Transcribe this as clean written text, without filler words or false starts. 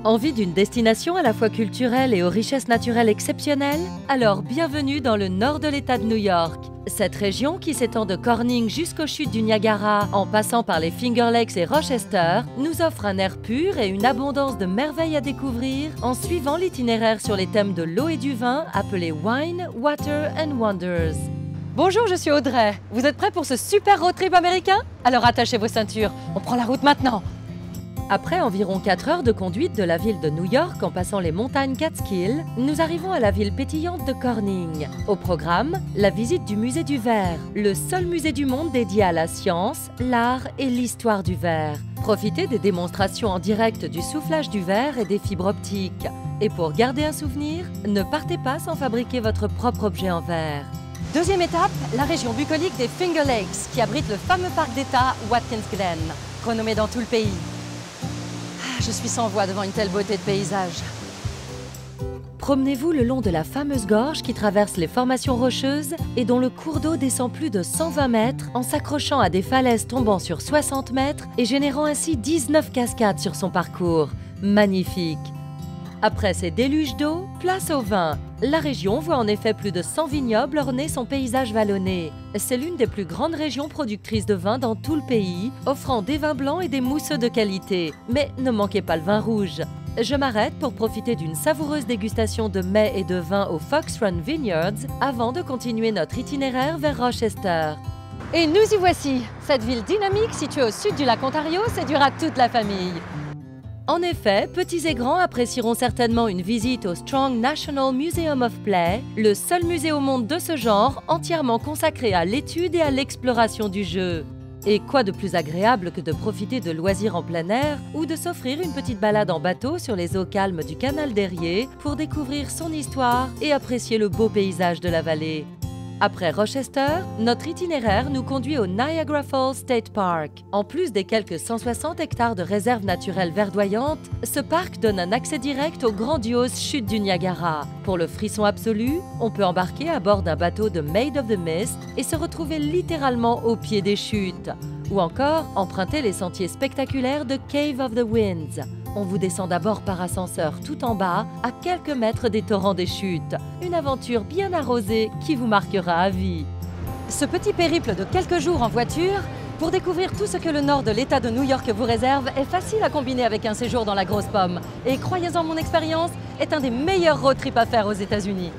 Envie d'une destination à la fois culturelle et aux richesses naturelles exceptionnelles? Alors bienvenue dans le nord de l'État de New York. Cette région, qui s'étend de Corning jusqu'aux chutes du Niagara, en passant par les Finger Lakes et Rochester, nous offre un air pur et une abondance de merveilles à découvrir en suivant l'itinéraire sur les thèmes de l'eau et du vin appelé Wine, Water and Wonders. Bonjour, je suis Audrey. Vous êtes prêts pour ce super road trip américain? Alors attachez vos ceintures, on prend la route maintenant. Après environ 4 heures de conduite de la ville de New York en passant les montagnes Catskills, nous arrivons à la ville pétillante de Corning. Au programme, la visite du musée du verre, le seul musée du monde dédié à la science, l'art et l'histoire du verre. Profitez des démonstrations en direct du soufflage du verre et des fibres optiques. Et pour garder un souvenir, ne partez pas sans fabriquer votre propre objet en verre. Deuxième étape, la région bucolique des Finger Lakes, qui abrite le fameux parc d'État Watkins Glen, renommé dans tout le pays. Je suis sans voix devant une telle beauté de paysage. Promenez-vous le long de la fameuse gorge qui traverse les formations rocheuses et dont le cours d'eau descend plus de 120 mètres en s'accrochant à des falaises tombant sur 60 mètres et générant ainsi 19 cascades sur son parcours. Magnifique! Après ces déluges d'eau, place au vin. La région voit en effet plus de 100 vignobles orner son paysage vallonné. C'est l'une des plus grandes régions productrices de vin dans tout le pays, offrant des vins blancs et des mousseux de qualité. Mais ne manquez pas le vin rouge. Je m'arrête pour profiter d'une savoureuse dégustation de mets et de vins au Fox Run Vineyards avant de continuer notre itinéraire vers Rochester. Et nous y voici. Cette ville dynamique située au sud du lac Ontario séduira toute la famille. En effet, petits et grands apprécieront certainement une visite au Strong National Museum of Play, le seul musée au monde de ce genre entièrement consacré à l'étude et à l'exploration du jeu. Et quoi de plus agréable que de profiter de loisirs en plein air ou de s'offrir une petite balade en bateau sur les eaux calmes du canal d'Erie pour découvrir son histoire et apprécier le beau paysage de la vallée. Après Rochester, notre itinéraire nous conduit au Niagara Falls State Park. En plus des quelques 160 hectares de réserves naturelles verdoyantes, ce parc donne un accès direct aux grandioses chutes du Niagara. Pour le frisson absolu, on peut embarquer à bord d'un bateau de Maid of the Mist et se retrouver littéralement au pied des chutes. Ou encore, emprunter les sentiers spectaculaires de Cave of the Winds. On vous descend d'abord par ascenseur tout en bas, à quelques mètres des torrents des chutes. Une aventure bien arrosée qui vous marquera à vie. Ce petit périple de quelques jours en voiture, pour découvrir tout ce que le nord de l'État de New York vous réserve, est facile à combiner avec un séjour dans la Grosse Pomme. Et croyez-en, mon expérience est un des meilleurs road trips à faire aux États-Unis.